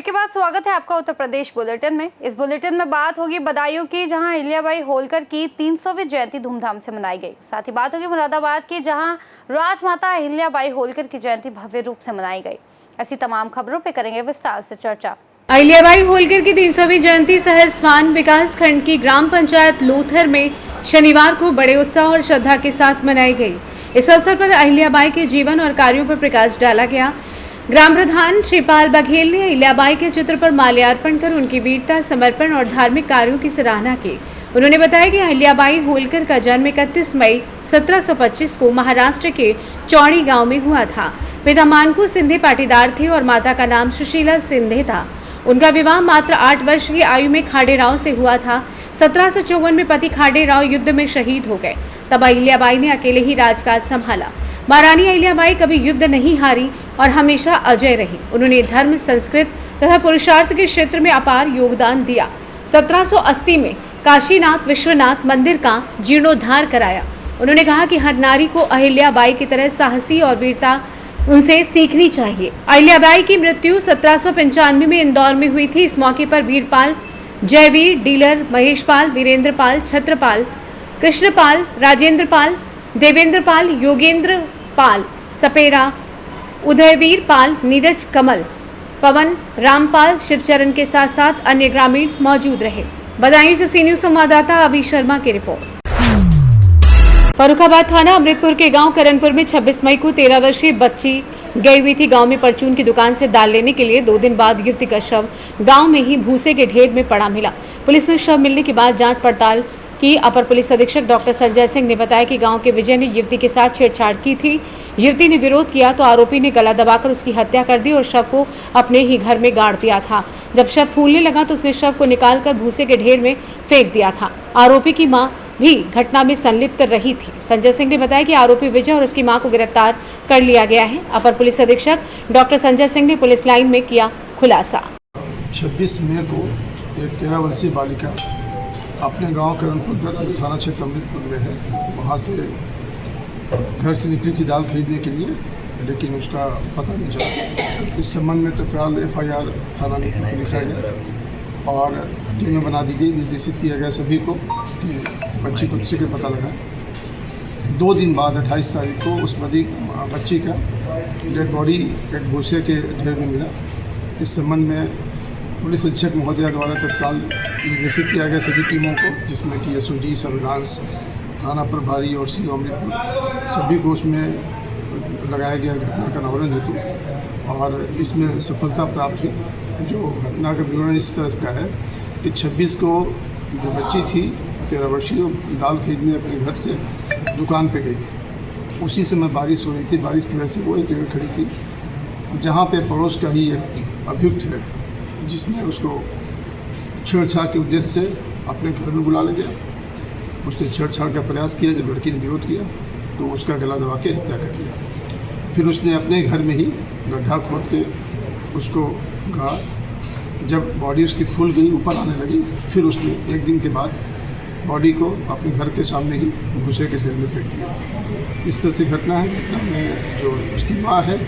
Break के बाद स्वागत है आपका उत्तर प्रदेश बुलेटिन में। इस बुलेटिन में बात होगी बदायूं की, जहां अहिल्याबाई होलकर की 300वीं जयंती धूमधाम से मनाई गई। साथ ही बात होगी मुरादाबाद की, जहां राजमाता अहिल्याबाई होलकर की जयंती भव्य रूप से मनाई गई। ऐसी तमाम खबरों पे करेंगे विस्तार से चर्चा। अहिल्याबाई होलकर की 300वीं जयंती सहसवान विकास खंड की ग्राम पंचायत लोथर में शनिवार को बड़े उत्साह और श्रद्धा के साथ मनाई गई। इस अवसर पर अहिल्याबाई के जीवन और कार्यों पर प्रकाश डाला गया। ग्राम प्रधान श्रीपाल बघेल ने अहिल्याबाई के चित्र पर माल्यार्पण कर उनकी वीरता, समर्पण और धार्मिक कार्यों की सराहना की। उन्होंने बताया कि अहिल्याबाई होलकर का जन्म 31 मई 1725 को महाराष्ट्र के चौड़ी गांव में हुआ था। पिता मानकू सिंधे पाटीदार थे और माता का नाम सुशीला सिंधे था। उनका विवाह मात्र 8 वर्ष की आयु में खाडेराव से हुआ था। 1754 में पति खाडेराव युद्ध में शहीद हो गए। तब अहिल्याबाई ने अकेले ही राजकाज संभाला। महारानी अहिल्याबाई कभी युद्ध नहीं हारी और हमेशा अजय रही। उन्होंने धर्म, संस्कृत तथा पुरुषार्थ के क्षेत्र में अपार योगदान दिया। 1780 में काशीनाथ विश्वनाथ मंदिर का जीर्णोद्धार कराया। उन्होंने कहा कि हर नारी को अहिल्याबाई की तरह साहसी और वीरता उनसे सीखनी चाहिए। अहिल्याबाई की मृत्यु 1795 में इंदौर में हुई थी। इस मौके पर वीरपाल, जयवीर, डीलर, महेशपाल, वीरेंद्रपाल, छत्रपाल, कृष्णपाल, राजेंद्रपाल, देवेंद्रपाल, योगेंद्रपाल, सपेरा, उदयवीर पाल, नीरज कमल, पवन, रामपाल, शिवचरण के साथ साथ अन्य ग्रामीण मौजूद रहे। बदायूं से सी न्यूज संवाददाता अभी शर्मा की रिपोर्ट। फर्रुखाबाद थाना अमृतपुर के गांव करणपुर में 26 मई को 13 वर्षीय बच्ची गई हुई थी। गांव में परचून की दुकान से दाल लेने के लिए 2 दिन बाद युवती का शव गांव में ही भूसे के ढेर में पड़ा मिला। पुलिस ने शव मिलने के बाद जांच पड़ताल की। अपर पुलिस अधीक्षक डॉक्टर संजय सिंह ने बताया कि गांव के विजय ने युवती के साथ छेड़छाड़ की थी। युवती ने विरोध किया तो आरोपी ने गला दबाकर उसकी हत्या कर दी और शव को अपने ही घर में गाड़ दिया था। जब शव फूलने लगा तो उसने शव को निकालकर भूसे के ढेर में फेंक दिया था। आरोपी की मां भी घटना में संलिप्त रही थी। संजय सिंह ने बताया कि आरोपी विजय और उसकी मां को गिरफ्तार कर लिया गया है। अपर पुलिस अधीक्षक डॉक्टर संजय सिंह ने पुलिस लाइन में किया खुलासा। 26 मई को एक 13 वर्षीय बालिका अपने गांव करणपुर थाना क्षेत्र अमृतपुर में है, वहां से घर से निकली थी दाल खरीदने के लिए, लेकिन उसका पता नहीं चला। इस संबंध में तत्काल FIR थाना में लिखा गया और टीमें बना दी गई। निर्देशित किया गया सभी को कि बच्ची को किसी का पता लगा। 2 दिन बाद 28 तारीख को उस बच्ची का डेड बॉडी एक भूसे के ढेर में मिला। इस संबंध में पुलिस अधीक्षक महोदया द्वारा तत्काल निर्देशित किया गया सभी टीमों को, जिसमें कि SOG, सर्विलांस, थाना प्रभारी और CO अमृतपुर सभी को उसमें लगाया गया घटना का अनावरण हेतु, और इसमें सफलता प्राप्त हुई। जो घटना का विवरण इस तरह का है कि 26 को जो बच्ची थी 13 वर्षीय, दाल खरीदने अपने घर से दुकान पे गई थी। उसी समय बारिश हो रही थी। बारिश की वजह से वो एक जगह खड़ी थी जहाँ पे पड़ोस का ही एक अभियुक्त है, जिसने उसको छेड़छाड़ के उद्देश्य से अपने घर में बुला ले गया। उसने छेड़छाड़ का प्रयास किया। जब लड़की ने विरोध किया तो उसका गला दबा के हत्या कर दिया। फिर उसने अपने घर में ही गड्ढा खोद के उसको गाड़ा। जब बॉडी उसकी फूल गई, ऊपर आने लगी, फिर उसने 1 दिन के बाद बॉडी को अपने घर के सामने ही भूसे के ढेर में फेंक दिया। इस तरह से घटना है। घटना में जो उसकी माँ है,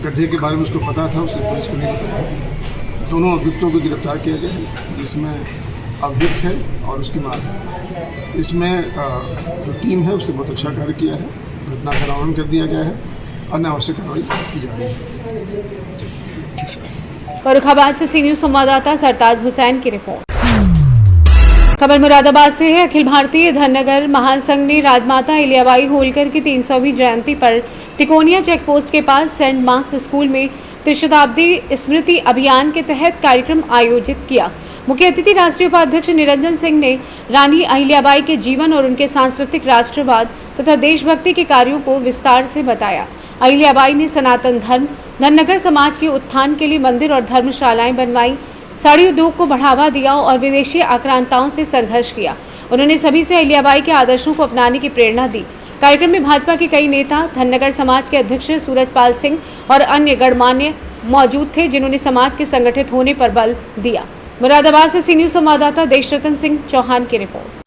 गड्ढे के बारे में उसको पता था, उसने पुलिस को नहीं बताया। दोनों अभियुक्तों को गिरफ्तार किया गया है, जिसमें अभियुक्त है और उसकी माँ है। इसमें जो टीम है उसने बहुत अच्छा कार्य किया है। घटना का अनावरण कर दिया गया है। अन्य आवश्यक कार्रवाई की जा रही है। फर्रुखाबाद से सी न्यूज संवाददाता सरताज हुसैन की रिपोर्ट। खबर मुरादाबाद से है। अखिल भारतीय धनगर महासंघ ने राजमाता अहिल्याबाई होलकर की 300वीं जयंती पर तिकोनिया चेक पोस्ट के पास सेंट मार्क्स स्कूल में त्रिशताब्दी स्मृति अभियान के तहत कार्यक्रम आयोजित किया। मुख्य अतिथि राष्ट्रीय उपाध्यक्ष निरंजन सिंह ने रानी अहिल्याबाई के जीवन और उनके सांस्कृतिक, राष्ट्रवाद तथा देशभक्ति के कार्यों को विस्तार से बताया। अहिल्याबाई ने सनातन धर्म, धनगर समाज के उत्थान के लिए मंदिर और धर्मशालाएं बनवाई, साड़ी उद्योग को बढ़ावा दिया और विदेशी आक्रांताओं से संघर्ष किया। उन्होंने सभी से अहिल्याबाई के आदर्शों को अपनाने की प्रेरणा दी। कार्यक्रम में भाजपा के कई नेता, धनगर समाज के अध्यक्ष सूरजपाल सिंह और अन्य गणमान्य मौजूद थे, जिन्होंने समाज के संगठित होने पर बल दिया। मुरादाबाद से सी न्यूज संवाददाता देशरतन सिंह चौहान की रिपोर्ट।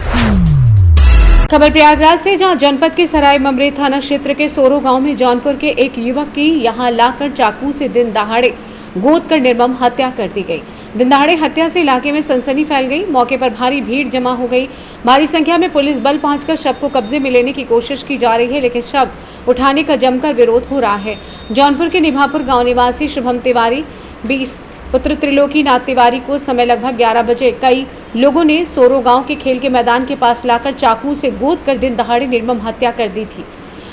खबर प्रयागराज से, जहां जनपद के सराय ममरे थाना क्षेत्र के सोरो गांव में जौनपुर के एक युवक की यहां लाकर चाकू से दिन दहाड़े गोद कर निर्मम हत्या कर दी गई। दिनदहाड़े हत्या से इलाके में सनसनी फैल गई। मौके पर भारी भीड़ जमा हो गई। भारी संख्या में पुलिस बल पहुंचकर शव को कब्जे में लेने की कोशिश की जा रही है, लेकिन शव उठाने का जमकर विरोध हो रहा है। जौनपुर के निभापुर गांव निवासी शुभम तिवारी 20 पुत्र त्रिलोकी नाथ तिवारी को समय लगभग 11 बजे कई लोगों ने सोरो गांव के खेल के मैदान के पास लाकर चाकू से गोद कर दिन दहाड़े निर्मम हत्या कर दी थी,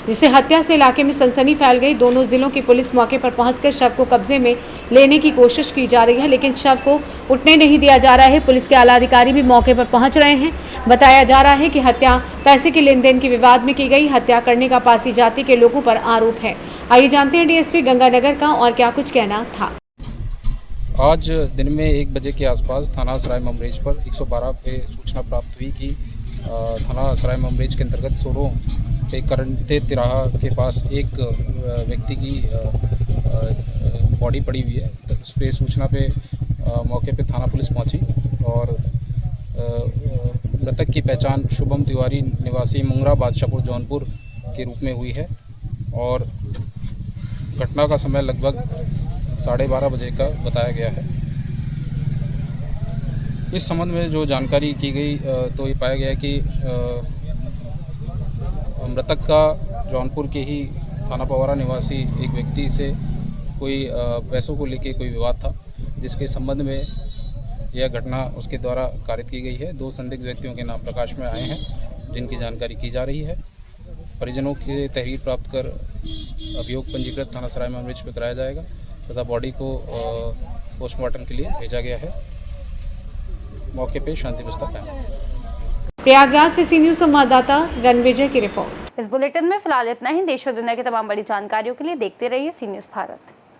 जिससे हत्या से इलाके में सनसनी फैल गई। दोनों जिलों की पुलिस मौके पर पहुंचकर शव को कब्जे में लेने की कोशिश की जा रही है, लेकिन शव को उठने नहीं दिया जा रहा है। पुलिस के आला अधिकारी भी मौके पर पहुंच रहे हैं। बताया जा रहा है कि हत्या पैसे के लेन देन के विवाद में की गई। हत्या करने का पासी जाति के लोगों पर आरोप है। आइए जानते हैं डीएसपी गंगानगर का और क्या कुछ कहना था। आज दिन में 1 बजे के आसपास थाना सराय ममरेज पर 112 पे सूचना प्राप्त हुई कि थाना सराय ममरेज के अंतर्गत सोरो पे करंते तिराहा के पास एक व्यक्ति की बॉडी पड़ी हुई है। तो उस पर सूचना पे मौके पे थाना पुलिस पहुंची और मृतक की पहचान शुभम तिवारी निवासी मुंगरा बादशाहपुर जौनपुर के रूप में हुई है और घटना का समय लगभग 12:30 बजे का बताया गया है। इस संबंध में जो जानकारी की गई तो ये पाया गया कि मृतक का जौनपुर के ही थाना पवारा निवासी एक व्यक्ति से कोई पैसों को लेकर कोई विवाद था, जिसके संबंध में यह घटना उसके द्वारा कारित की गई है। 2 संदिग्ध व्यक्तियों के नाम प्रकाश में आए हैं, जिनकी जानकारी की जा रही है। परिजनों की तहरीर प्राप्त कर अभियोग पंजीकृत थाना सराय ममरेज पर कराया जाएगा तथा बॉडी को पोस्टमार्टम के लिए भेजा गया है। मौके पे शांति व्यवस्था कायम। प्रयागराज से सी न्यूज़ संवाददाता रणविजय की रिपोर्ट। इस बुलेटिन में फिलहाल इतना ही। देश और दुनिया की तमाम बड़ी जानकारियों के लिए देखते रहिए सी न्यूज़ भारत।